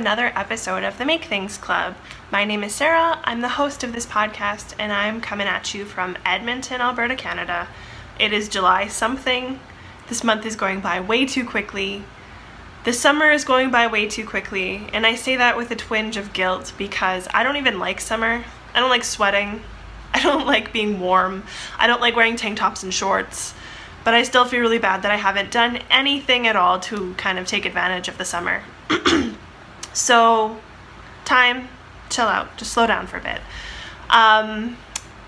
another episode of the Make Things Club. My name is Sarah, I'm the host of this podcast, and I'm coming at you from Edmonton, Alberta, Canada. It is July something. This month is going by way too quickly. The summer is going by way too quickly, and I say that with a twinge of guilt because I don't even like summer. I don't like sweating. I don't like being warm. I don't like wearing tank tops and shorts. But I still feel really bad that I haven't done anything at all to kind of take advantage of the summer. So, time, chill out, just slow down for a bit.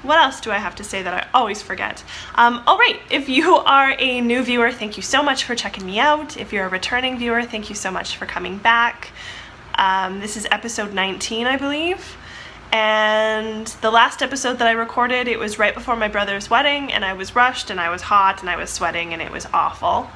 What else do I have to say that I always forget? Oh right, if you are a new viewer, thank you so much for checking me out. If you're a returning viewer, thank you so much for coming back. This is episode 19, I believe. And the last episode that I recorded, it was right before my brother's wedding, and I was rushed, and I was hot, and I was sweating, and it was awful.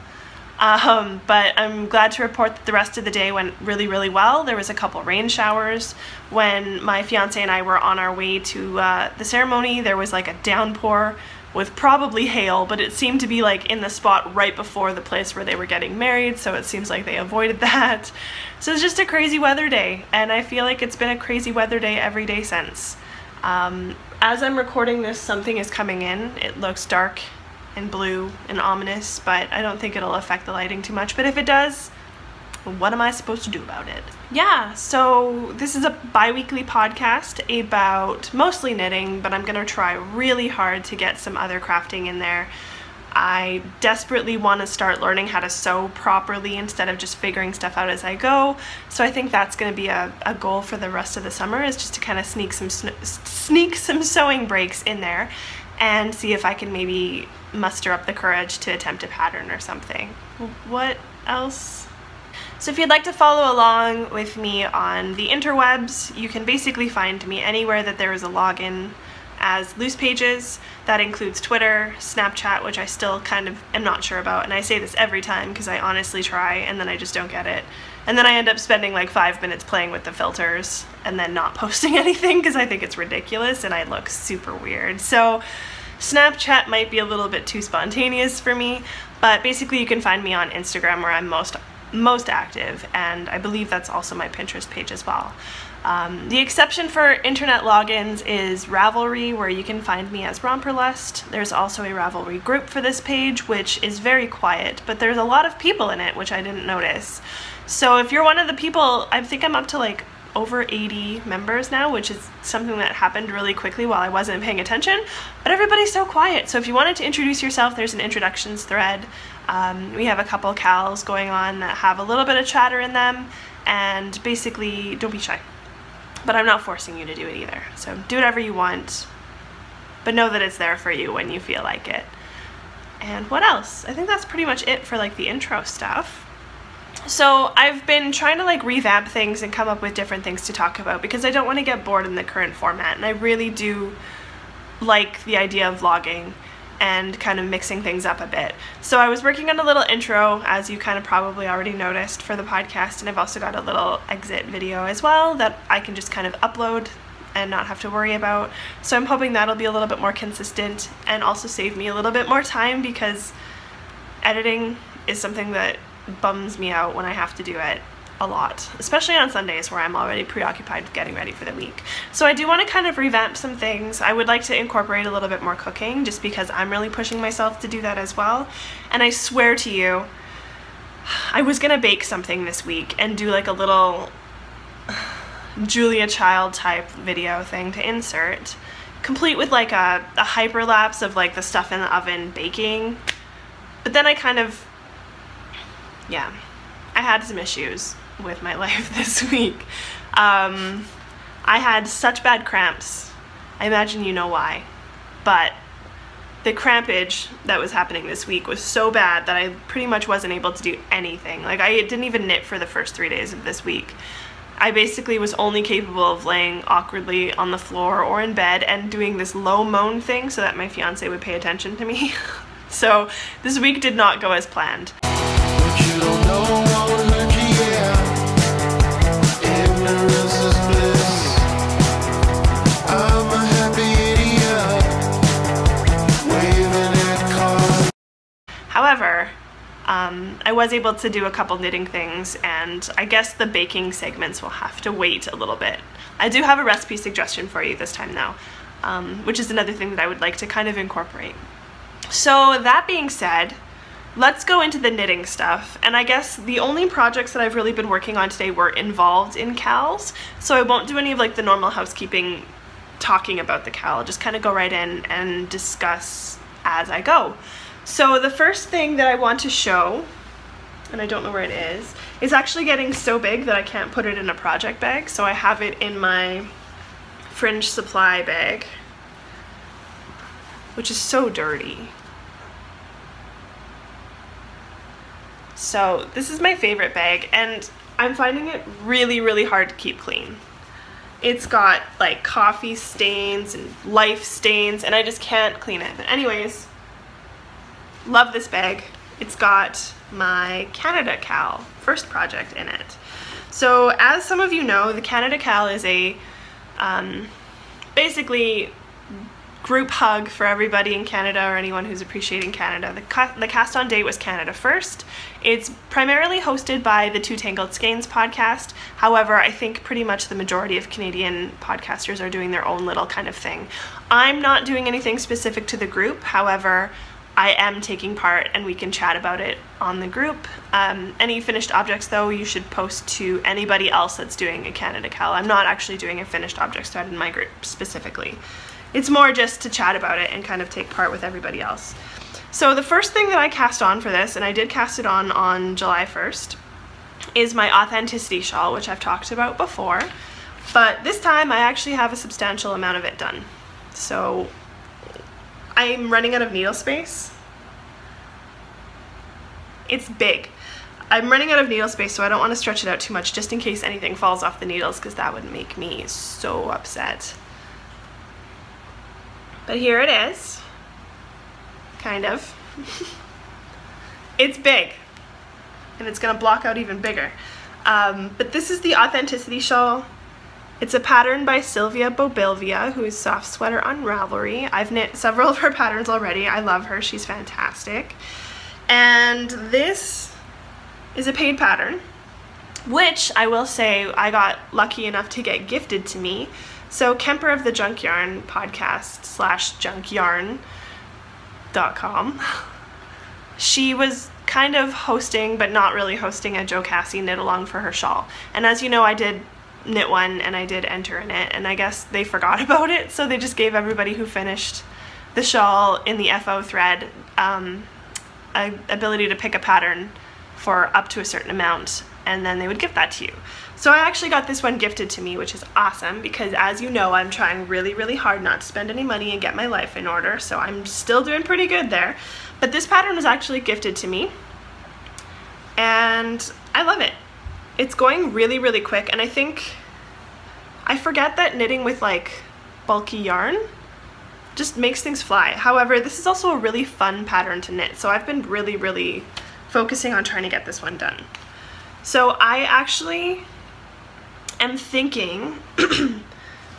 But I'm glad to report that the rest of the day went really, really well. There was a couple rain showers. When my fiance and I were on our way to the ceremony, there was like a downpour with probably hail, but it seemed to be like in the spot right before the place where they were getting married, so it seems like they avoided that. So it's just a crazy weather day, and I feel like it's been a crazy weather day every day since. As I'm recording this, something is coming in. It looks dark and blue and ominous, but I don't think it'll affect the lighting too much. But if it does, what am I supposed to do about it? Yeah, so this is a bi-weekly podcast about mostly knitting, but I'm gonna try really hard to get some other crafting in there. I desperately want to start learning how to sew properly instead of just figuring stuff out as I go. So I think that's going to be a goal for the rest of the summer, is just to kind of sneak some sewing breaks in there and see if I can maybe muster up the courage to attempt a pattern or something. What else? So if you'd like to follow along with me on the interwebs, you can basically find me anywhere that there is a login as Loose Pages. That includes Twitter, Snapchat, which I still kind of am not sure about, and I say this every time because I honestly try and then I just don't get it. And then I end up spending like 5 minutes playing with the filters and then not posting anything because I think it's ridiculous and I look super weird. So Snapchat might be a little bit too spontaneous for me, but basically you can find me on Instagram where I'm most active, and I believe that's also my Pinterest page as well. The exception for internet logins is Ravelry, where you can find me as Romperlust. There's also a Ravelry group for this page, which is very quiet, but there's a lot of people in it, which I didn't notice. So if you're one of the people, I think I'm up to like over 80 members now, which is something that happened really quickly while I wasn't paying attention, but everybody's so quiet. So if you wanted to introduce yourself, there's an introductions thread. We have a couple cals going on that have a little bit of chatter in them, and basically don't be shy. But I'm not forcing you to do it either. So do whatever you want, but know that it's there for you when you feel like it. And what else? I think that's pretty much it for like the intro stuff. So I've been trying to like revamp things and come up with different things to talk about because I don't want to get bored in the current format, and I really do like the idea of vlogging and kind of mixing things up a bit. So I was working on a little intro, as you kind of probably already noticed, for the podcast, and I've also got a little exit video as well that I can just kind of upload and not have to worry about. So I'm hoping that'll be a little bit more consistent and also save me a little bit more time, because editing is something that bums me out when I have to do it a lot, especially on Sundays where I'm already preoccupied with getting ready for the week. So I do want to kind of revamp some things. I would like to incorporate a little bit more cooking, just because I'm really pushing myself to do that as well. And I swear to you, I was gonna bake something this week and do like a little Julia Child type video thing to insert, complete with like a hyperlapse of like the stuff in the oven baking. But then I kind of, yeah, I had some issues with my life this week. I had such bad cramps. I imagine you know why. But the crampage that was happening this week was so bad that I pretty much wasn't able to do anything. Like, I didn't even knit for the first 3 days of this week. I basically was only capable of laying awkwardly on the floor or in bed and doing this low moan thing so that my fiance would pay attention to me. So this week did not go as planned. However, I was able to do a couple knitting things, and I guess the baking segments will have to wait a little bit. I do have a recipe suggestion for you this time though, which is another thing that I would like to kind of incorporate. So that being said, let's go into the knitting stuff. And I guess the only projects that I've really been working on today were involved in CALs, so I won't do any of like the normal housekeeping talking about the CAL. I'll just kind of go right in and discuss as I go. So the first thing that I want to show, and I don't know where it is actually getting so big that I can't put it in a project bag, so I have it in my fringe supply bag, which is so dirty. So this is my favorite bag, and I'm finding it really, really hard to keep clean. It's got like coffee stains and life stains, and I just can't clean it. But anyways, love this bag. It's got my Canada CAL first project in it. So as some of you know, the Canada CAL is a basically group hug for everybody in Canada or anyone who's appreciating Canada. The cast on date was Canada First. It's primarily hosted by the Two Tangled Skeins podcast. However, I think pretty much the majority of Canadian podcasters are doing their own little kind of thing. I'm not doing anything specific to the group. However, I am taking part and we can chat about it on the group. Any finished objects though, you should post to anybody else that's doing a Canada CAL. I'm not actually doing a finished objects thread in my group specifically. It's more just to chat about it and kind of take part with everybody else. So the first thing that I cast on for this, and I did cast it on July 1st, is my Authenticity shawl, which I've talked about before. But this time I actually have a substantial amount of it done. So I'm running out of needle space. It's big. I'm running out of needle space, so I don't want to stretch it out too much just in case anything falls off the needles, because that would make me so upset. But here it is, kind of. It's big, and it's gonna block out even bigger. But this is the Authenticity shawl. It's a pattern by Sylvia Bobilvia, who is Soft Sweater on Ravelry. I've knit several of her patterns already. I love her, she's fantastic. And this is a paid pattern, which I will say I got lucky enough to get gifted to me. So Kemper of the Junk Yarn podcast /junkyarn.com, she was kind of hosting, but not really hosting, a Joe Cassie knit along for her shawl. And as you know, I did knit one and I did enter in it, and I guess they forgot about it, so they just gave everybody who finished the shawl in the FO thread ability to pick a pattern for up to a certain amount, and then they would give that to you. So I actually got this one gifted to me, which is awesome, because as you know, I'm trying really, really hard not to spend any money and get my life in order, so I'm still doing pretty good there. But this pattern was actually gifted to me, and I love it. It's going really, really quick, and I forget that knitting with like bulky yarn just makes things fly. However, this is also a really fun pattern to knit, so I've been really, really focusing on trying to get this one done. So I actually am thinking,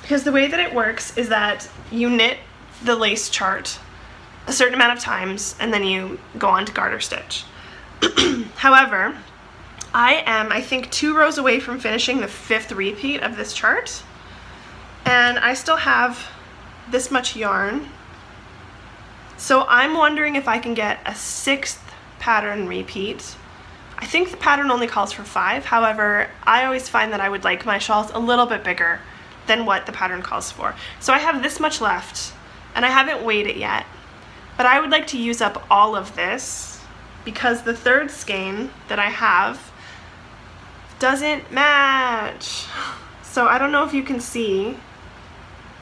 because the way that it works is that you knit the lace chart a certain amount of times and then you go on to garter stitch. However, I am, I think, 2 rows away from finishing the 5th repeat of this chart, and I still have this much yarn. So I'm wondering if I can get a 6th pattern repeat. I think the pattern only calls for 5, however, I always find that I would like my shawls a little bit bigger than what the pattern calls for. So I have this much left, and I haven't weighed it yet, but I would like to use up all of this because the 3rd skein that I have doesn't match. So I don't know if you can see,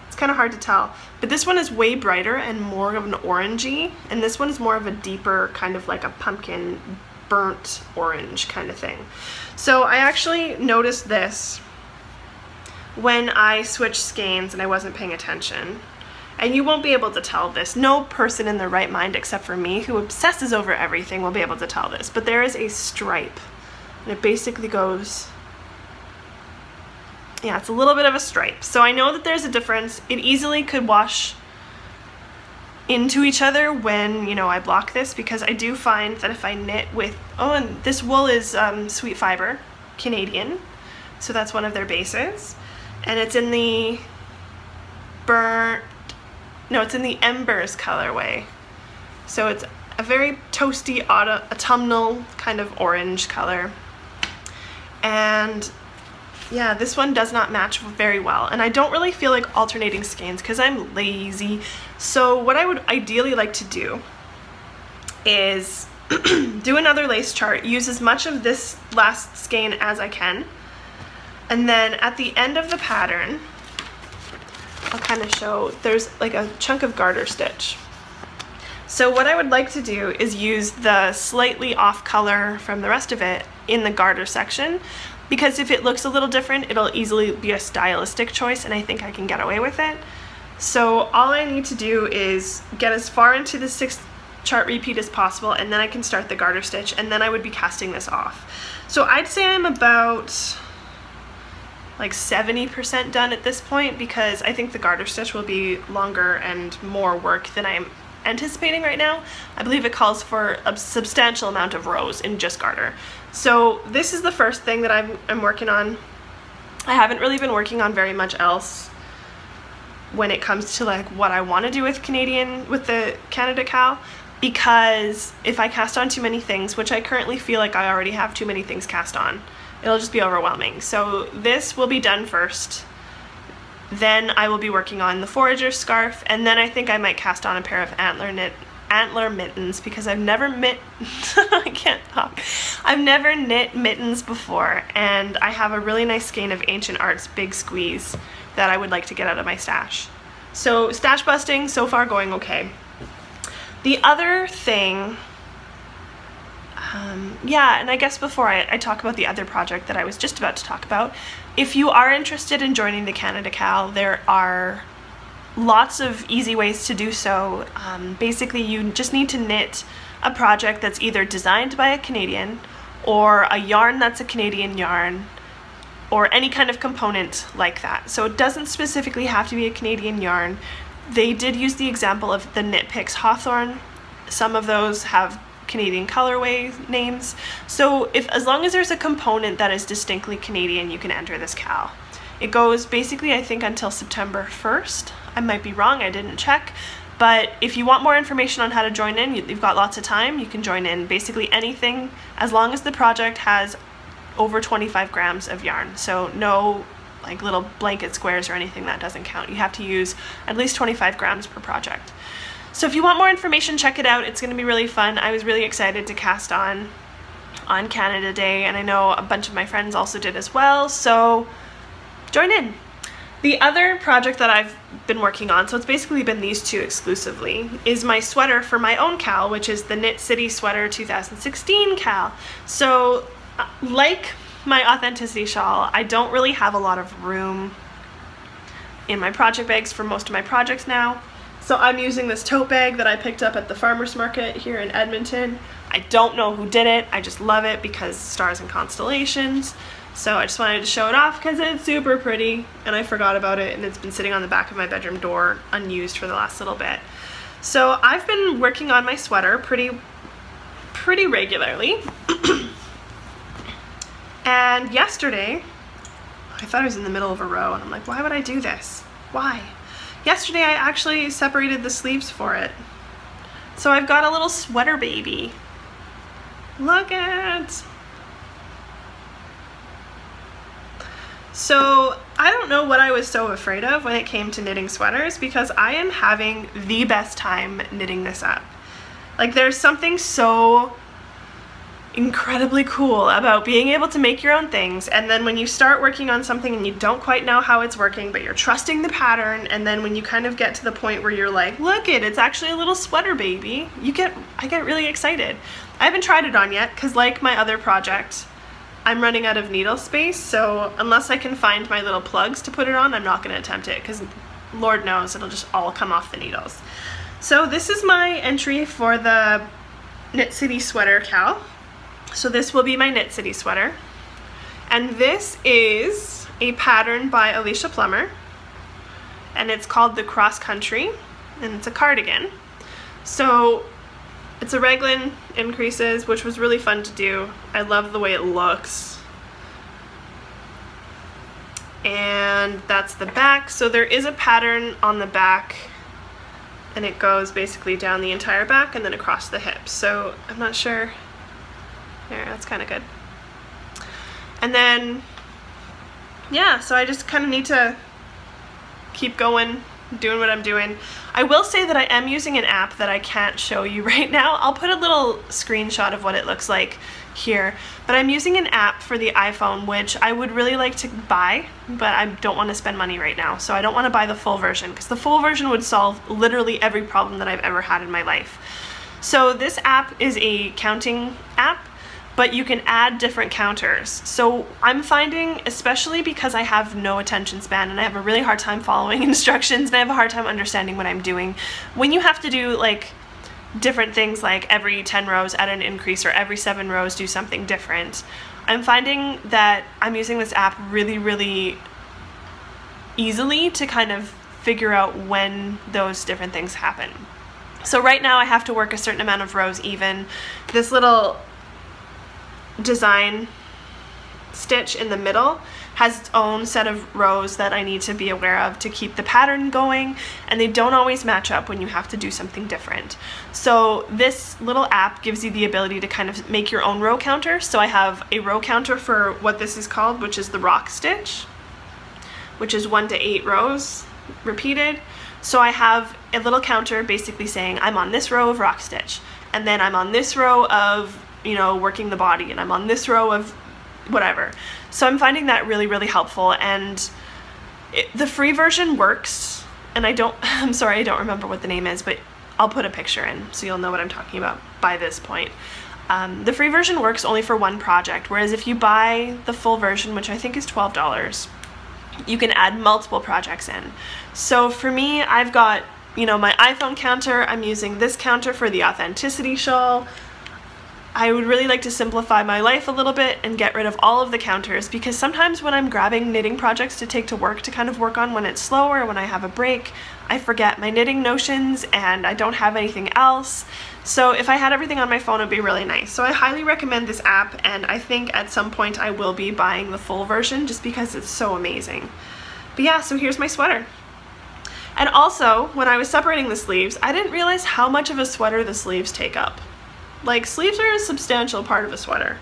it's kind of hard to tell, but this one is way brighter and more of an orangey, and this one is more of a deeper, kind of like a pumpkin burnt orange kind of thing. So I actually noticed this when I switched skeins and I wasn't paying attention. And you won't be able to tell this. No person in their right mind except for me, who obsesses over everything, will be able to tell this. But there is a stripe, and it basically goes, yeah, it's a little bit of a stripe. So I know that there's a difference. It easily could wash into each other when, you know, I block this, because I do find that if I knit with, oh, and this wool is Sweet Fiber, Canadian, so that's one of their bases, and it's in the it's in the Embers colorway, so it's a very toasty autumnal kind of orange color. And yeah, this one does not match very well, and I don't really feel like alternating skeins because I'm lazy. So what I would ideally like to do is do another lace chart, use as much of this last skein as I can, and then at the end of the pattern I'll kind of show there's like a chunk of garter stitch. So what I would like to do is use the slightly off color from the rest of it in the garter section, because if it looks a little different, it'll easily be a stylistic choice, and I think I can get away with it. So all I need to do is get as far into the 6th chart repeat as possible, and then I can start the garter stitch, and then I would be casting this off. So I'd say I'm about like 70% done at this point, because I think the garter stitch will be longer and more work than I'm anticipating right now. I believe it calls for a substantial amount of rows in just garter. So this is the first thing that I'm working on. I haven't really been working on very much else when it comes to like what I want to do with the Canada Cal, because if I cast on too many things, which I currently feel like I already have too many things cast on, it'll just be overwhelming. So this will be done first. Then I will be working on the forager scarf, and then I think I might cast on a pair of antler mittens, because I've never I can't talk. I've never knit mittens before, and I have a really nice skein of Ancient Arts Big Squeeze that I would like to get out of my stash. So stash busting so far going okay. The other thing, yeah, and I guess before I talk about the other project that I was just about to talk about, if you are interested in joining the Canada Cal, there are lots of easy ways to do so. Basically, you just need to knit a project that's either designed by a Canadian, or a yarn that's a Canadian yarn, or any kind of component like that. So it doesn't specifically have to be a Canadian yarn. They did use the example of the Knit Picks Hawthorn. Some of those have Canadian colorway names. So as long as there's a component that is distinctly Canadian, you can enter this cal. It goes basically, I think, until September 1st. I might be wrong, I didn't check. But if you want more information on how to join in, you've got lots of time, you can join in basically anything, as long as the project has over 25 grams of yarn. So no like little blanket squares or anything, that doesn't count. You have to use at least 25 grams per project. So if you want more information, check it out. It's going to be really fun. I was really excited to cast on Canada Day, and I know a bunch of my friends also did as well, so join in. The other project that I've been working on, so it's basically been these two exclusively, is my sweater for my own cal, which is the Knit City Sweater 2016 cal. So like my Authenticity shawl, I don't really have a lot of room in my project bags for most of my projects now. So I'm using this tote bag that I picked up at the farmer's market here in Edmonton. I don't know who did it, I just love it because stars and constellations. So I just wanted to show it off because it's super pretty, and I forgot about it, and it's been sitting on the back of my bedroom door unused for the last little bit. So I've been working on my sweater pretty regularly. And yesterday, I thought I was in the middle of a row, and I'm like, why would I do this? Why? Yesterday I actually separated the sleeves for it. So I've got a little sweater baby. Look at. So I don't know what I was so afraid of when it came to knitting sweaters, because I am having the best time knitting this up. Like, there's something so incredibly cool about being able to make your own things, and then when you start working on something and you don't quite know how it's working, but you're trusting the pattern, and then when you kind of get to the point where you're like, look it's actually a little sweater baby, I get really excited. I haven't tried it on yet because, like my other project, I'm running out of needle space, so unless I can find my little plugs to put it on, I'm not going to attempt it, because Lord knows it'll just all come off the needles. So this is my entry for the Knit City Sweater cal. So this will be my Knit City sweater, and this is a pattern by Alicia Plummer, and it's called the Cross Country, and it's a cardigan. So it's a raglan increases, which was really fun to do. I love the way it looks. And that's the back. So there is a pattern on the back, and it goes basically down the entire back and then across the hips. So I'm not sure. There, that's kind of good. And then, yeah, so I just kind of need to keep going, doing what I'm doing. I will say that I am using an app that I can't show you right now. I'll put a little screenshot of what it looks like here, but I'm using an app for the iPhone, which I would really like to buy, but I don't want to spend money right now. So I don't want to buy the full version, because the full version would solve literally every problem that I've ever had in my life. So this app is a counting app, but you can add different counters. So I'm finding, especially because I have no attention span and I have a really hard time following instructions and I have a hard time understanding what I'm doing, when you have to do like different things, like every 10 rows add an increase or every 7 rows do something different, I'm finding that I'm using this app really, really easily to kind of figure out when those different things happen. So right now I have to work a certain amount of rows even. This little design stitch in the middle has its own set of rows that I need to be aware of to keep the pattern going, and they don't always match up when you have to do something different. So this little app gives you the ability to kind of make your own row counter. So I have a row counter for what this is called, which is the rock stitch, which is 1 to 8 rows repeated. So I have a little counter basically saying I'm on this row of rock stitch, and then I'm on this row of, you know, working the body, and I'm on this row of whatever. So I'm finding that really, really helpful, and the free version works, and I'm sorry, I don't remember what the name is, but I'll put a picture in so you'll know what I'm talking about by this point. The free version works only for one project, whereas if you buy the full version, which I think is $12, you can add multiple projects in. So for me, I've got, you know, my iPhone counter. I'm using this counter for the authenticity shawl. I would really like to simplify my life a little bit and get rid of all of the counters, because sometimes when I'm grabbing knitting projects to take to work to kind of work on when it's slower, when I have a break, I forget my knitting notions and I don't have anything else. So if I had everything on my phone, it would be really nice. So I highly recommend this app, and I think at some point I will be buying the full version just because it's so amazing. But yeah, so here's my sweater. And also, when I was separating the sleeves, I didn't realize how much of a sweater the sleeves take up. Like, sleeves are a substantial part of a sweater.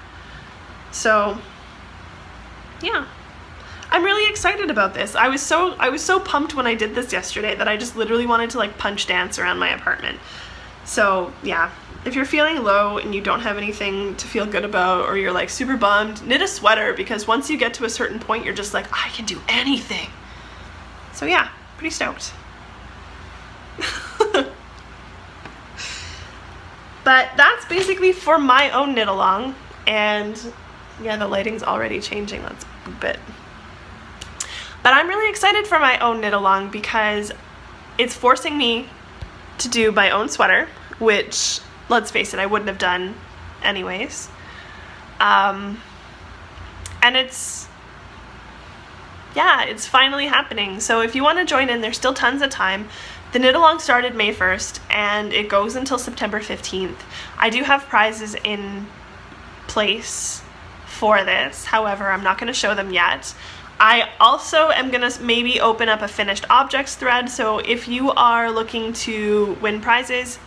So, yeah. I'm really excited about this. I was so pumped when I did this yesterday that I just literally wanted to like punch dance around my apartment. So, yeah. If you're feeling low and you don't have anything to feel good about, or you're like super bummed, knit a sweater, because once you get to a certain point, you're just like, I can do anything. So yeah, pretty stoked. But that's basically for my own knit along, and yeah, the lighting's already changing, that's a bit. But I'm really excited for my own knit along because it's forcing me to do my own sweater, which, let's face it, I wouldn't have done anyways. And it's finally happening. So if you want to join in, there's still tons of time. The knit along started May 1st and it goes until September 15th. I do have prizes in place for this, however, I'm not going to show them yet. I also am going to maybe open up a finished objects thread, so if you are looking to win prizes,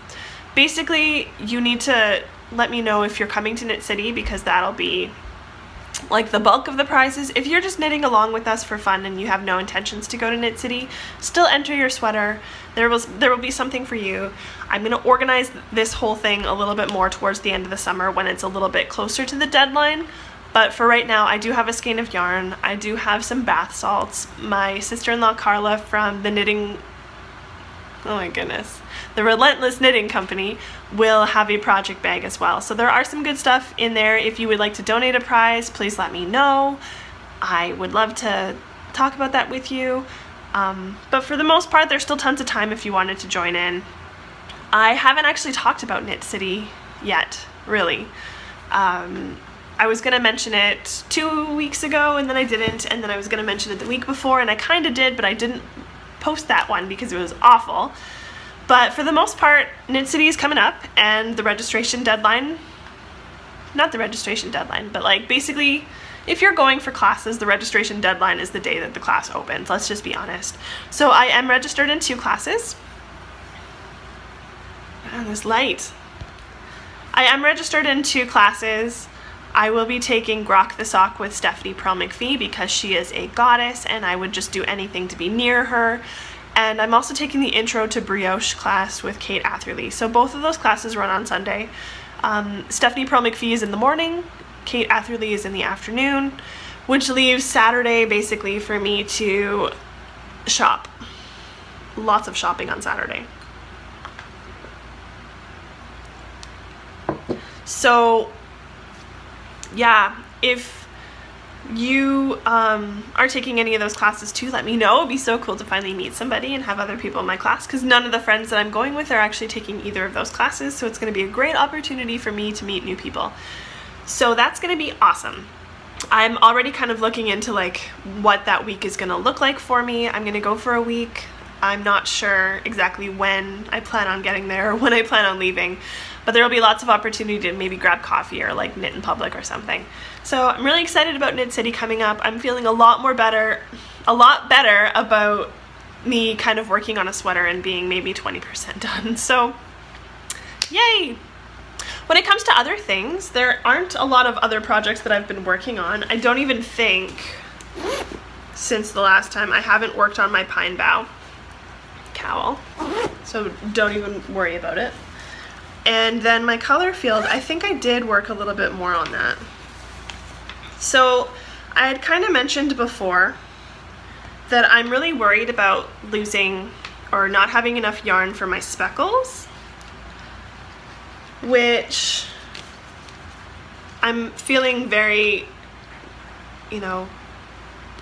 basically you need to let me know if you're coming to Knit City, because that'll be like the bulk of the prizes. If you're just knitting along with us for fun and you have no intentions to go to Knit City, still enter your sweater. There will be something for you. I'm going to organize this whole thing a little bit more towards the end of the summer when it's a little bit closer to the deadline. But for right now, I do have a skein of yarn. I do have some bath salts. My sister-in-law Carla from the knitting, oh my goodness, the Relentless Knitting Company will have a project bag as well. So there are some good stuff in there. If you would like to donate a prize, please let me know. I would love to talk about that with you. But for the most part, there's still tons of time if you wanted to join in. I haven't actually talked about Knit City yet, really. I was going to mention it 2 weeks ago and then I didn't, and then I was going to mention it the week before and I kind of did, but I didn't post that one because it was awful. But for the most part, Knit City is coming up, and the registration deadline, not the registration deadline, but like basically if you're going for classes, the registration deadline is the day that the class opens. Let's just be honest. So I am registered in 2 classes. Man, this light. I am registered in 2 classes. I will be taking Grok the Sock with Stephanie Pearl McPhee because she is a goddess and I would just do anything to be near her. And I'm also taking the Intro to Brioche class with Kate Atherley. So both of those classes run on Sunday. Stephanie Pearl McPhee is in the morning, Kate Atherley is in the afternoon, which leaves Saturday basically for me to shop. Lots of shopping on Saturday. So yeah, if you are taking any of those classes too, let me know. It'd be so cool to finally meet somebody and have other people in my class, because none of the friends that I'm going with are actually taking either of those classes, so it's going to be a great opportunity for me to meet new people. So that's going to be awesome. I'm already kind of looking into like what that week is going to look like for me. I'm going to go for a week. I'm not sure exactly when I plan on getting there or when I plan on leaving, but there will be lots of opportunity to maybe grab coffee or like knit in public or something. So I'm really excited about Knit City coming up. I'm feeling a lot better about me kind of working on a sweater and being maybe 20% done. So yay! When it comes to other things, there aren't a lot of other projects that I've been working on. I don't even think since the last time I haven't worked on my pine bough cowl, so don't even worry about it. And then my color field, I think I did work a little bit more on that. So I had kind of mentioned before that I'm really worried about losing or not having enough yarn for my speckles, which I'm feeling very, you know,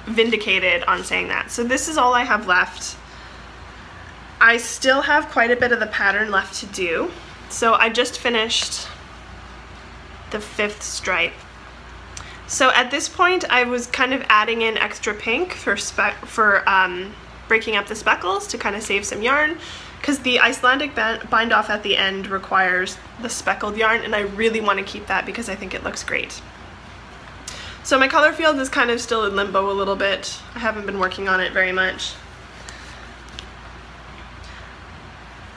vindicated on saying that. So this is all I have left. I still have quite a bit of the pattern left to do. So I just finished the 5th stripe. So at this point I was kind of adding in extra pink for breaking up the speckles to kind of save some yarn, because the Icelandic bind off at the end requires the speckled yarn, and I really want to keep that because I think it looks great. So my color field is kind of still in limbo a little bit. I haven't been working on it very much.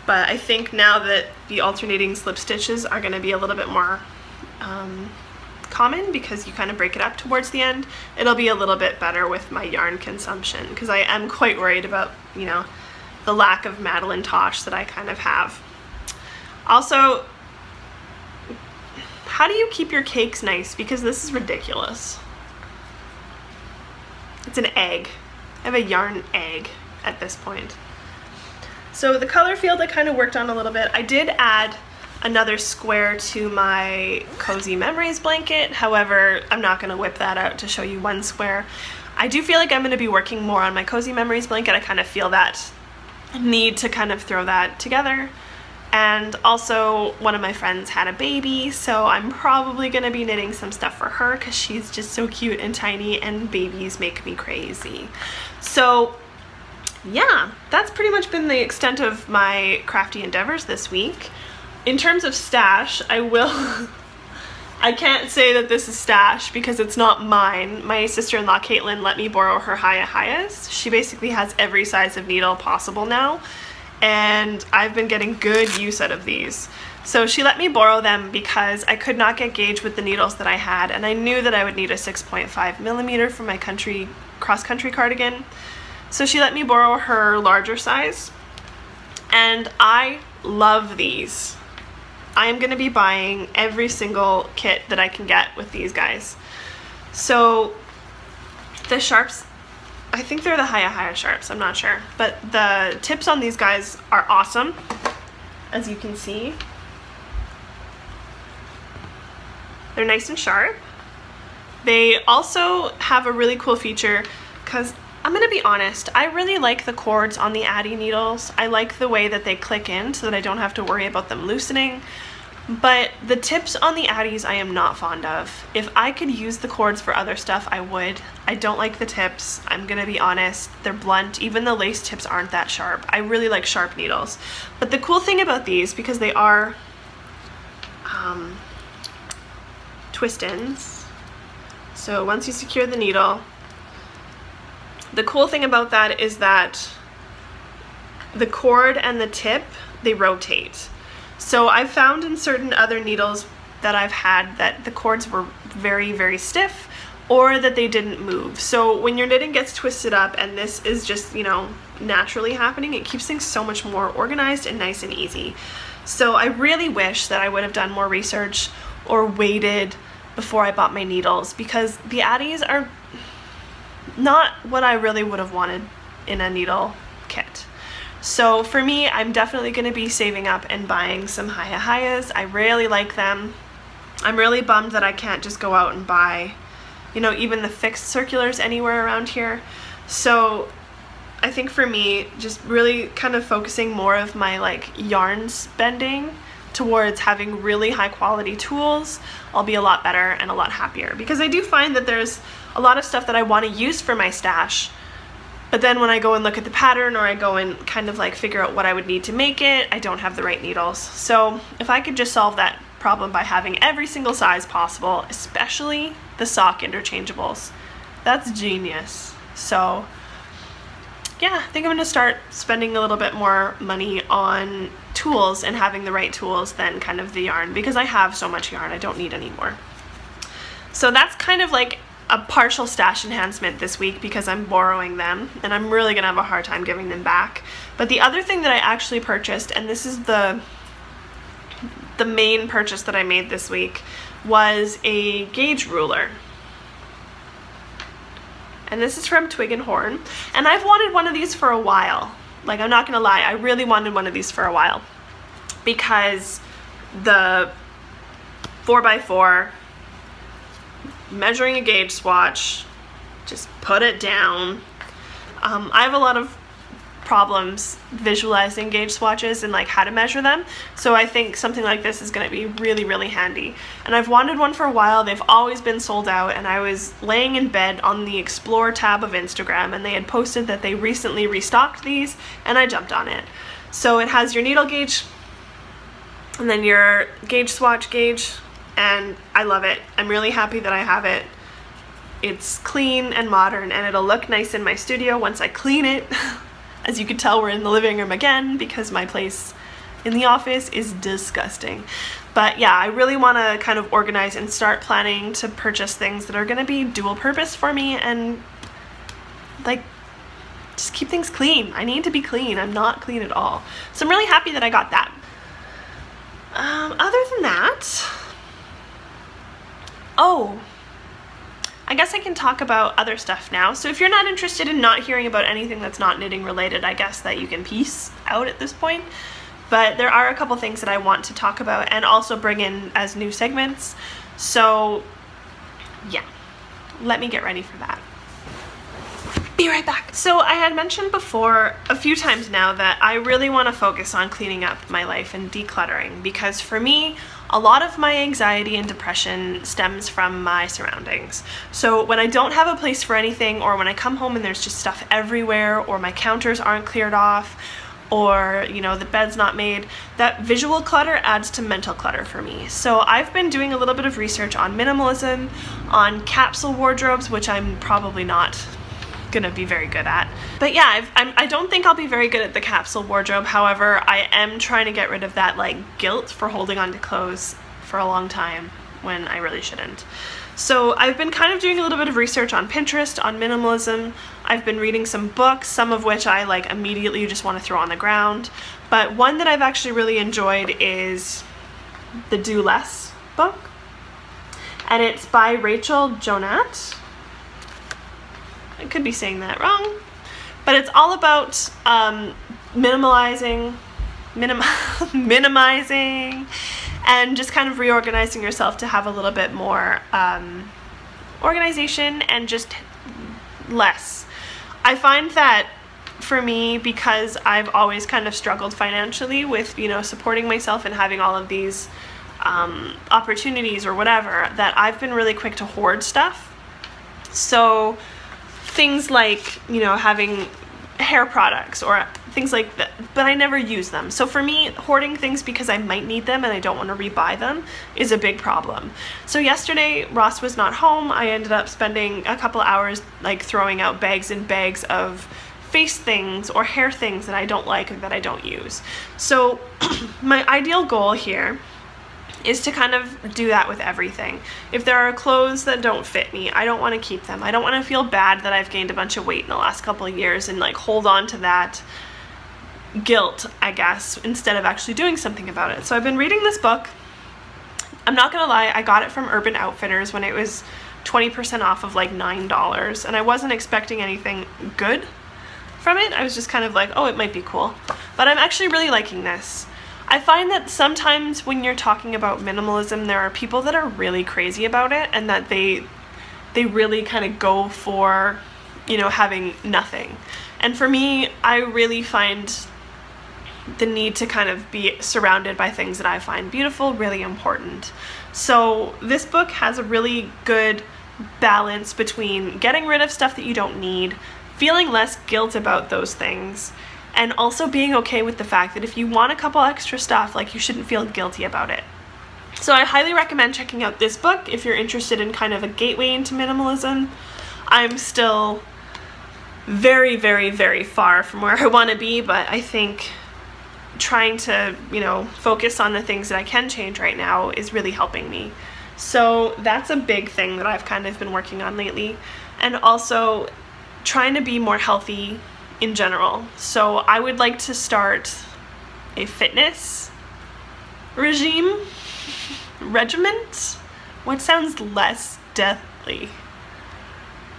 But I think now that the alternating slip stitches are going to be a little bit more common, because you kind of break it up towards the end, it'll be a little bit better with my yarn consumption, because I am quite worried about, you know, the lack of Madeline Tosh that I kind of have. Also, how do you keep your cakes nice? Because this is ridiculous. It's an egg. I have a yarn egg at this point. So the color field I kind of worked on a little bit. I did add another square to my Cozy Memories blanket. However, I'm not going to whip that out to show you one square. I do feel like I'm going to be working more on my Cozy Memories blanket. I kind of feel that need to kind of throw that together. And also, one of my friends had a baby, so I'm probably going to be knitting some stuff for her because she's just so cute and tiny, and babies make me crazy. So yeah, that's pretty much been the extent of my crafty endeavors this week. In terms of stash, I can't say that this is stash because it's not mine. My sister-in-law Caitlin let me borrow her Hayas. She basically has every size of needle possible now, and I've been getting good use out of these. So she let me borrow them because I could not get gauge with the needles that I had, and I knew that I would need a 6.5mm for my cross-country cardigan. So she let me borrow her larger size, and I love these. I am going to be buying every single kit that I can get with these guys. So the sharps, I think they're the Haya sharps, I'm not sure, but the tips on these guys are awesome, as you can see. They're nice and sharp. They also have a really cool feature, because I'm gonna be honest, I really like the cords on the Addi needles. I like the way that they click in so that I don't have to worry about them loosening. But the tips on the Addies I am not fond of. If I could use the cords for other stuff, I would. I don't like the tips, I'm gonna be honest. They're blunt. Even the lace tips aren't that sharp. I really like sharp needles. But the cool thing about these, because they are twist-ins, so once you secure the needle, the cool thing about that is that the cord and the tip, they rotate. So I've found in certain other needles that I've had that the cords were very, very stiff, or that they didn't move. So when your knitting gets twisted up and this is just, you know, naturally happening, it keeps things so much more organized and nice and easy. So I really wish that I would have done more research or waited before I bought my needles, because the Addies are not what I really would have wanted in a needle kit. So for me, I'm definitely going to be saving up and buying some Hiya-Hiyas. I really like them. I'm really bummed that I can't just go out and buy, you know, even the fixed circulars anywhere around here. So I think for me, just really kind of focusing more of my like yarn spending towards having really high quality tools, I'll be a lot better and a lot happier, because I do find that there's a lot of stuff that I want to use for my stash, but then when I go and look at the pattern, or I go and kind of like figure out what I would need to make it, I don't have the right needles. So if I could just solve that problem by having every single size possible, especially the sock interchangeables, that's genius. So yeah, I think I'm gonna start spending a little bit more money on tools and having the right tools than kind of the yarn, because I have so much yarn, I don't need any more. So that's kind of like a partial stash enhancement this week, because I'm borrowing them and I'm really gonna have a hard time giving them back. But the other thing that I actually purchased, and this is the main purchase that I made this week, was a gauge ruler. And this is from Twig and Horn, and I've wanted one of these for a while. Like, I'm not gonna lie, I really wanted one of these for a while, because the 4x4 measuring a gauge swatch, just put it down. I have a lot of problems visualizing gauge swatches and like how to measure them, so I think something like this is going to be really, really handy. And I've wanted one for a while. They've always been sold out, and I was laying in bed on the Explore tab of Instagram, and they had posted that they recently restocked these, and I jumped on it. So it has your needle gauge and then your gauge swatch gauge, and I love it. I'm really happy that I have it. It's clean and modern, and it'll look nice in my studio once I clean it. As you can tell, we're in the living room again, because my place in the office is disgusting. But yeah, I really want to kind of organize and start planning to purchase things that are going to be dual purpose for me, and like just keep things clean. I need to be clean. I'm not clean at all. So I'm really happy that I got that. Other than that, oh, I guess I can talk about other stuff now. So if you're not interested in not hearing about anything that's not knitting related, I guess that you can peace out at this point. But there are a couple things that I want to talk about and also bring in as new segments. So yeah, let me get ready for that. Be right back. So I had mentioned before a few times now that I really want to focus on cleaning up my life and decluttering, because for me, a lot of my anxiety and depression stems from my surroundings. So when I don't have a place for anything, or when I come home and there's just stuff everywhere, or my counters aren't cleared off, or you know, the bed's not made, that visual clutter adds to mental clutter for me. So I've been doing a little bit of research on minimalism, on capsule wardrobes, which I'm probably not gonna be very good at. But yeah, I don't think I'll be very good at the capsule wardrobe. However, I am trying to get rid of that like guilt for holding on to clothes for a long time when I really shouldn't. So I've been kind of doing a little bit of research on Pinterest on minimalism. I've been reading some books, some of which I like immediately just want to throw on the ground. But one that I've actually really enjoyed is the Do Less book, and it's by Rachel Jonat. I could be saying that wrong, but it's all about minimizing, and just kind of reorganizing yourself to have a little bit more organization and just less. I find that for me, because I've always kind of struggled financially with, you know, supporting myself and having all of these opportunities or whatever, that I've been really quick to hoard stuff. So things like, you know, having hair products or things like that, but I never use them. So for me, hoarding things because I might need them and I don't want to rebuy them is a big problem. So yesterday, Ross was not home. I ended up spending a couple hours like throwing out bags and bags of face things or hair things that I don't like or that I don't use. So my ideal goal here is to kind of do that with everything. If there are clothes that don't fit me, I don't want to keep them. I don't want to feel bad that I've gained a bunch of weight in the last couple of years and like hold on to that guilt, I guess, instead of actually doing something about it. So I've been reading this book. I'm not gonna lie, I got it from Urban Outfitters when it was 20% off of like $9, and I wasn't expecting anything good from it. I was just kind of like, oh, it might be cool. But I'm actually really liking this. I find that sometimes when you're talking about minimalism, there are people that are really crazy about it and that they really kind of go for, you know, having nothing. And for me, I really find the need to kind of be surrounded by things that I find beautiful really important. So this book has a really good balance between getting rid of stuff that you don't need, feeling less guilt about those things, and also being okay with the fact that if you want a couple extra stuff, like, you shouldn't feel guilty about it. So I highly recommend checking out this book if you're interested in kind of a gateway into minimalism. I'm still very, very, very far from where I want to be, but I think trying to, you know, focus on the things that I can change right now is really helping me. So that's a big thing that I've kind of been working on lately. And also trying to be more healthy in general. So I would like to start a fitness regiment? What sounds less deathly?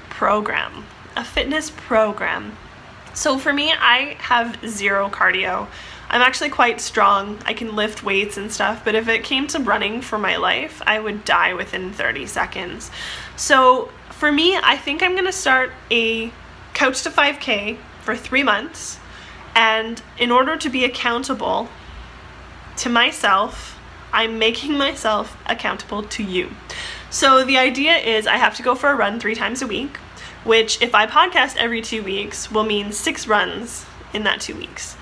Program. A fitness program. So for me, I have zero cardio. I'm actually quite strong. I can lift weights and stuff, but if it came to running for my life, I would die within 30 seconds. So for me, I think I'm gonna start a Couch to 5K for 3 months, and in order to be accountable to myself, I'm making myself accountable to you. So the idea is I have to go for a run 3 times a week, which if I podcast every 2 weeks will mean 6 runs in that 2 weeks.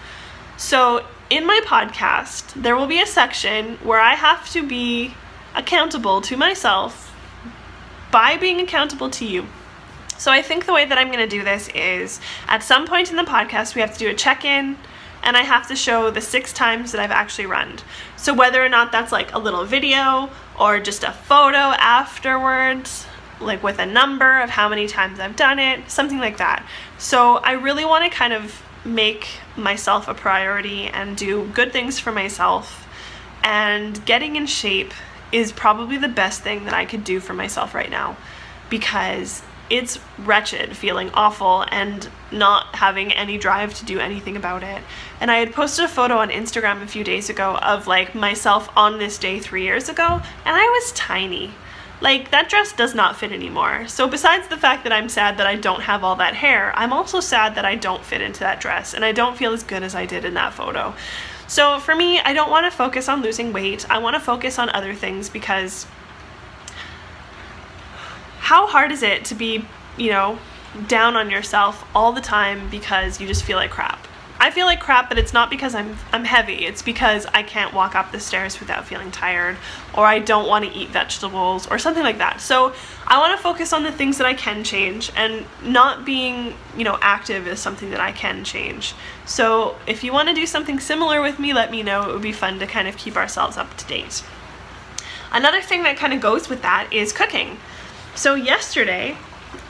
So in my podcast, there will be a section where I have to be accountable to myself by being accountable to you. So I think the way that I'm going to do this is at some point in the podcast, we have to do a check-in, and I have to show the 6 times that I've actually run. So whether or not that's like a little video or just a photo afterwards, like with a number of how many times I've done it, something like that. So I really want to kind of make myself a priority and do good things for myself, and getting in shape is probably the best thing that I could do for myself right now, because it's wretched feeling awful and not having any drive to do anything about it. And I had posted a photo on Instagram a few days ago of like myself on this day 3 years ago, and I was tiny. Like, that dress does not fit anymore. So besides the fact that I'm sad that I don't have all that hair, I'm also sad that I don't fit into that dress and I don't feel as good as I did in that photo. So for me, I don't want to focus on losing weight. I want to focus on other things, because how hard is it to be, you know, down on yourself all the time because you just feel like crap? I feel like crap, but it's not because I'm heavy. It's because I can't walk up the stairs without feeling tired, or I don't want to eat vegetables or something like that. So I want to focus on the things that I can change, and not being, you know, active is something that I can change. So if you want to do something similar with me, let me know. It would be fun to kind of keep ourselves up to date. Another thing that kind of goes with that is cooking. So yesterday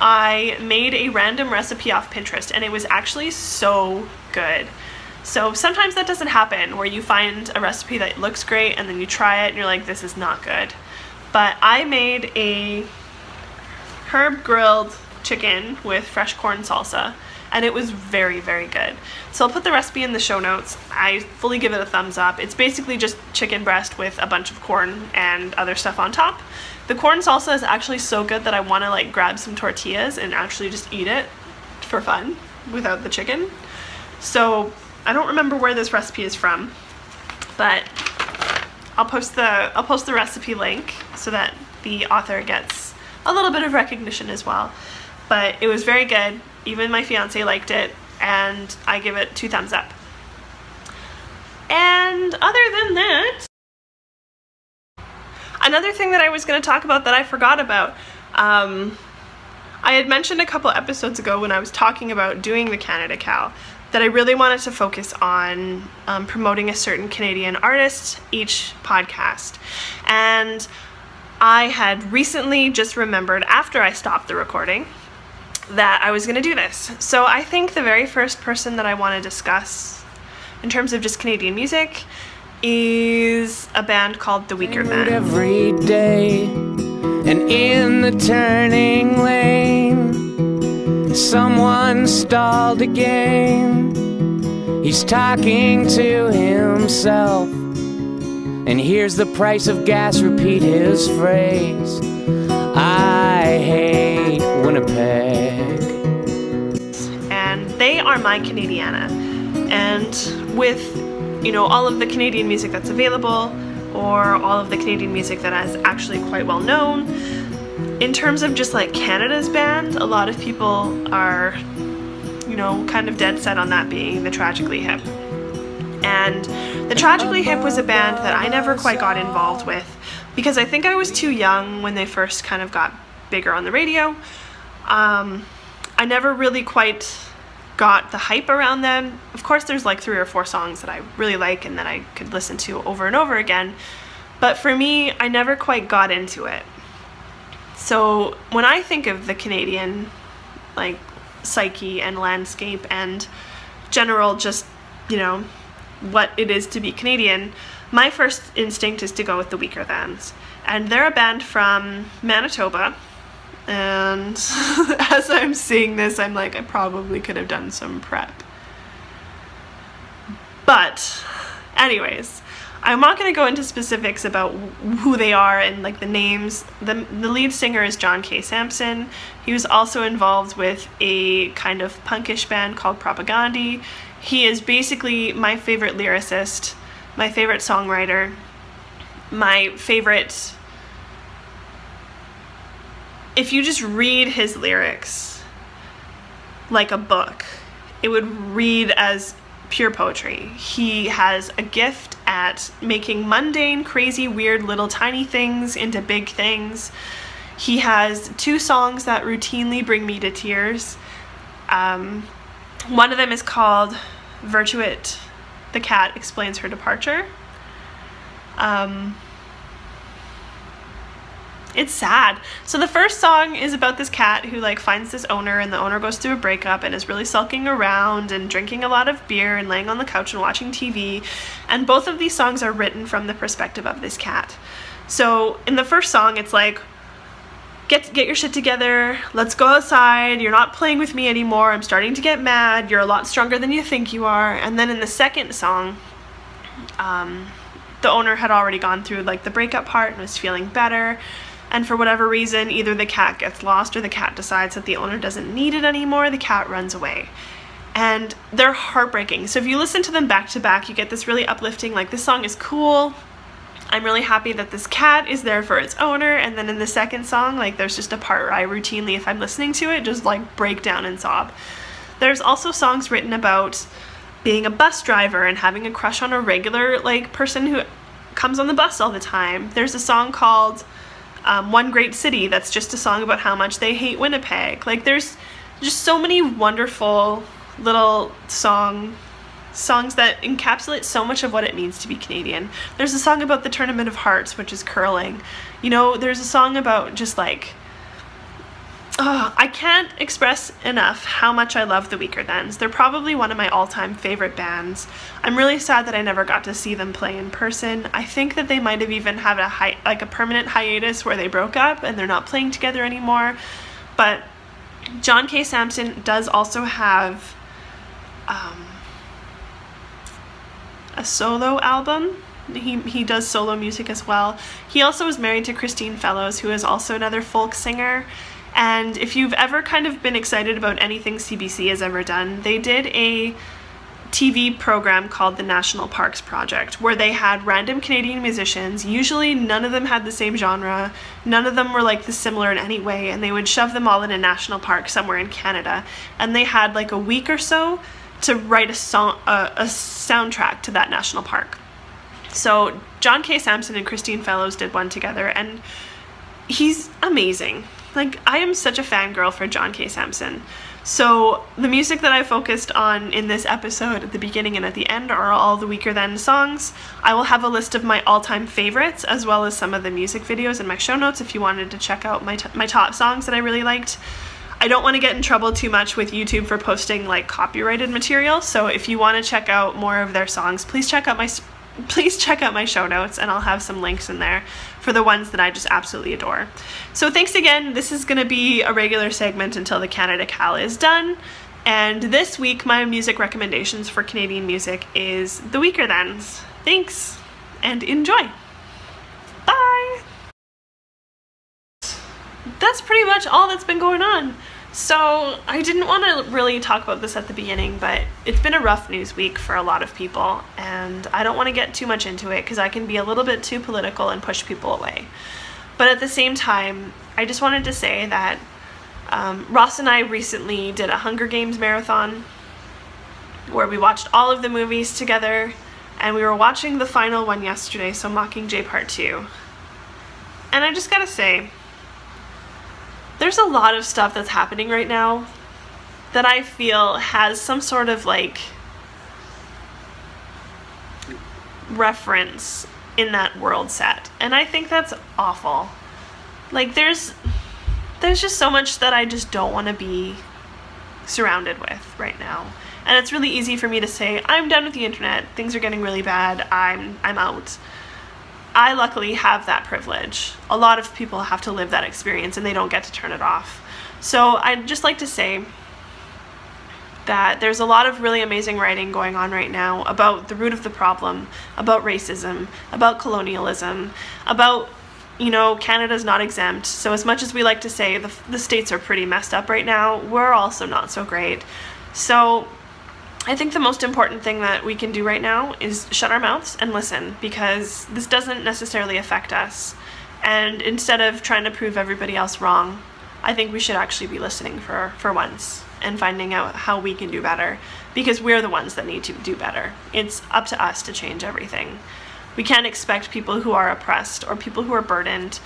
I made a random recipe off Pinterest, and it was actually so good. So sometimes that doesn't happen, where you find a recipe that looks great and then you try it and you're like, this is not good. But I made a herb grilled chicken with fresh corn salsa, and it was very, very good. So I'll put the recipe in the show notes. I fully give it a thumbs up. It's basically just chicken breast with a bunch of corn and other stuff on top. The corn salsa is actually so good that I want to like grab some tortillas and actually just eat it for fun without the chicken. So I don't remember where this recipe is from, but I'll post the recipe link so that the author gets a little bit of recognition as well. But it was very good. Even my fiance liked it, and I give it 2 thumbs up. And other than that, another thing that I was going to talk about that I forgot about, I had mentioned a couple episodes ago when I was talking about doing the Canada Cal that I really wanted to focus on promoting a certain Canadian artist each podcast. And I had recently just remembered, after I stopped the recording, that I was going to do this. So I think the very first person that I want to discuss in terms of just Canadian music is a band called The Weakerthans. Every day, and in the turning lane, someone stalled again. He's talking to himself, and here's the price of gas, repeat his phrase. I hate Winnipeg. And they are My Canadiana. And with, you know, all of the Canadian music that's available, or all of the Canadian music that is actually quite well known, in terms of just like Canada's band, a lot of people are, you know, kind of dead set on that being the Tragically Hip. And the Tragically Hip was a band that I never quite got involved with because I think I was too young when they first kind of got bigger on the radio. I never really quite got the hype around them. Of course, there's like 3 or 4 songs that I really like and that I could listen to over and over again. But for me, I never quite got into it. So when I think of the Canadian, like, psyche and landscape and general just, you know, what it is to be Canadian, my first instinct is to go with The Weakerthans. And they're a band from Manitoba. And as I'm seeing this, I'm like, I probably could have done some prep. But anyways, I'm not going to go into specifics about who they are and like the names. The lead singer is John K. Samson. He was also involved with a kind of punkish band called Propagandhi. He is basically my favorite lyricist, my favorite songwriter, my favorite... If you just read his lyrics like a book, it would read as pure poetry. He has a gift at making mundane, crazy, weird little tiny things into big things. He has 2 songs that routinely bring me to tears. One of them is called Virtuit, the Cat Explains Her Departure. It's sad. So the first song is about this cat who like finds this owner, and the owner goes through a breakup and is really sulking around and drinking a lot of beer and laying on the couch and watching TV. And both of these songs are written from the perspective of this cat. So in the first song, it's like, get your shit together, let's go outside, you're not playing with me anymore, I'm starting to get mad, you're a lot stronger than you think you are. And then in the second song, the owner had already gone through like the breakup part and was feeling better. And for whatever reason, either the cat gets lost or the cat decides that the owner doesn't need it anymore, the cat runs away. And they're heartbreaking. So if you listen to them back to back, you get this really uplifting, like, this song is cool, I'm really happy that this cat is there for its owner. And then in the second song, like, there's just a part where I routinely, if I'm listening to it, just like break down and sob. There's also songs written about being a bus driver and having a crush on a regular, like, person who comes on the bus all the time. There's a song called One Great City that's just a song about how much they hate Winnipeg. Like, there's just so many wonderful little songs that encapsulate so much of what it means to be Canadian. There's a song about the Tournament of Hearts, which is curling. You know, there's a song about just like, I can't express enough how much I love The Weakerthans. They're probably one of my all-time favorite bands. I'm really sad that I never got to see them play in person. I think that they might have even had a permanent hiatus where they broke up and they're not playing together anymore. But John K. Samson does also have a solo album. He does solo music as well. He also is married to Christine Fellows, who is also another folk singer. And if you've ever kind of been excited about anything CBC has ever done, they did a TV program called the National Parks Project, where they had random Canadian musicians. Usually none of them had the same genre, none of them were like similar in any way, and they would shove them all in a national park somewhere in Canada, and they had like a week or so to write a soundtrack to that national park. So John K. Samson and Christine Fellows did one together, and he's amazing. Like, I am such a fangirl for John K. Samson. So the music that I focused on in this episode at the beginning and at the end are all the Weaker Than songs. I will have a list of my all-time favorites as well as some of the music videos in my show notes if you wanted to check out my top songs that I really liked. I don't want to get in trouble too much with YouTube for posting like copyrighted material, so if you want to check out more of their songs, please check out my show notes, and I'll have some links in there for the ones that I just absolutely adore. So thanks again. This is going to be a regular segment until the Canada Cal is done. And this week, my music recommendations for Canadian music is The Weaker Thans. Thanks, and enjoy. Bye! That's pretty much all that's been going on. So I didn't want to really talk about this at the beginning, but it's been a rough news week for a lot of people, and I don't want to get too much into it because I can be a little bit too political and push people away. But at the same time, I just wanted to say that Ross and I recently did a Hunger Games marathon where we watched all of the movies together, and we were watching the final one yesterday, so Mockingjay Part 2. And I just gotta say, there's a lot of stuff that's happening right now that I feel has some sort of like reference in that world set, and I think that's awful. Like there's just so much that I just don't want to be surrounded with right now, and it's really easy for me to say I'm done with the internet, things are getting really bad, I'm out. I luckily have that privilege. A lot of people have to live that experience and they don't get to turn it off. So I'd just like to say that there's a lot of really amazing writing going on right now about the root of the problem, about racism, about colonialism, about, you know, Canada's not exempt. So as much as we like to say the states are pretty messed up right now, we're also not so great. So I think the most important thing that we can do right now is shut our mouths and listen, because this doesn't necessarily affect us. And instead of trying to prove everybody else wrong, I think we should actually be listening for once and finding out how we can do better, because we're the ones that need to do better. It's up to us to change everything. We can't expect people who are oppressed or people who are burdened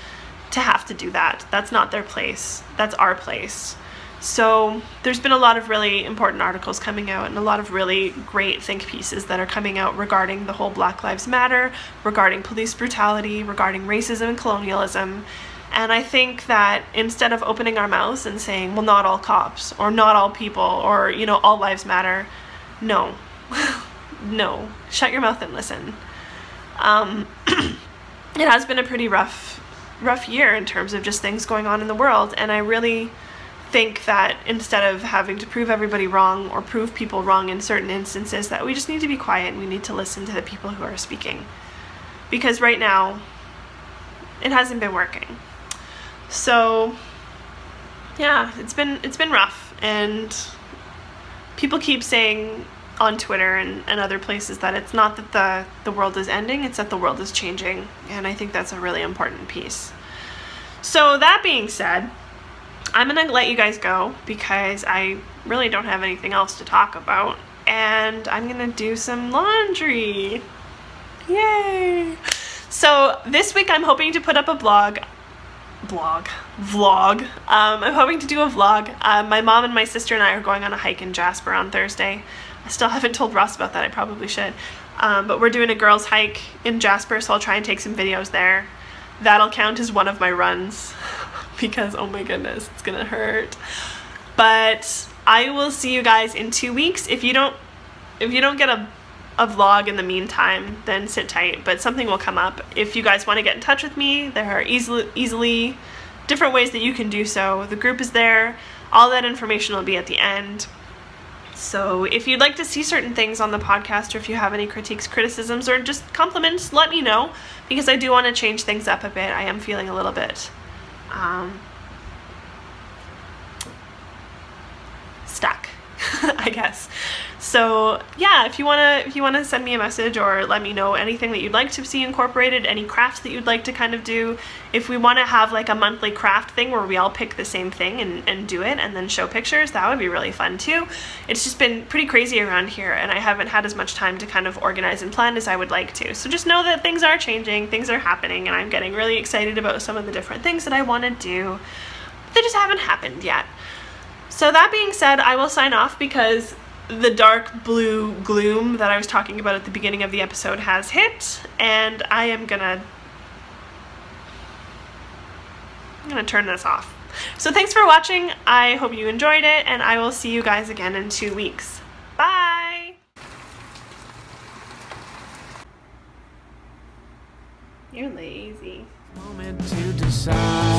to have to do that. That's not their place. That's our place. So there's been a lot of really important articles coming out and a lot of really great think pieces that are coming out regarding the whole Black Lives Matter, regarding police brutality, regarding racism and colonialism. And I think that instead of opening our mouths and saying, well, not all cops or not all people or, you know, all lives matter, no. No. Shut your mouth and listen. It has been a pretty rough year in terms of just things going on in the world, and I really think that instead of having to prove everybody wrong or prove people wrong in certain instances, that we just need to be quiet and we need to listen to the people who are speaking, because right now it hasn't been working. So yeah, it's been rough, and people keep saying on Twitter and other places that it's not that the world is ending, it's that the world is changing, and I think that's a really important piece. So that being said, I'm gonna let you guys go because I really don't have anything else to talk about, and I'm gonna do some laundry. Yay! So this week I'm hoping to put up a vlog. I'm hoping to do a vlog. My mom and my sister and I are going on a hike in Jasper on Thursday. I still haven't told Ross about that, I probably should. But we're doing a girls' hike in Jasper, so I'll try and take some videos there. That'll count as one of my runs. Because oh my goodness, it's gonna hurt. But I will see you guys in 2 weeks. If you don't get a vlog in the meantime, then sit tight, but something will come up. If you guys want to get in touch with me, there are easily different ways that you can do so. The group is there. All that information will be at the end. So if you'd like to see certain things on the podcast, or if you have any critiques, criticisms, or just compliments, let me know, because I do want to change things up a bit. I am feeling a little bit stuck. I guess. So yeah, if you wanna send me a message or let me know anything that you'd like to see incorporated, any crafts that you'd like to kind of do. If we want to have like a monthly craft thing where we all pick the same thing and do it and then show pictures, that would be really fun too. It's just been pretty crazy around here and I haven't had as much time to kind of organize and plan as I would like to. So just know that things are changing, things are happening, and I'm getting really excited about some of the different things that I want to do. They just haven't happened yet. So that being said, I will sign off because the dark blue gloom that I was talking about at the beginning of the episode has hit, and I'm gonna turn this off. So thanks for watching. I hope you enjoyed it, and I will see you guys again in 2 weeks. Bye! You're lazy. Moment to decide.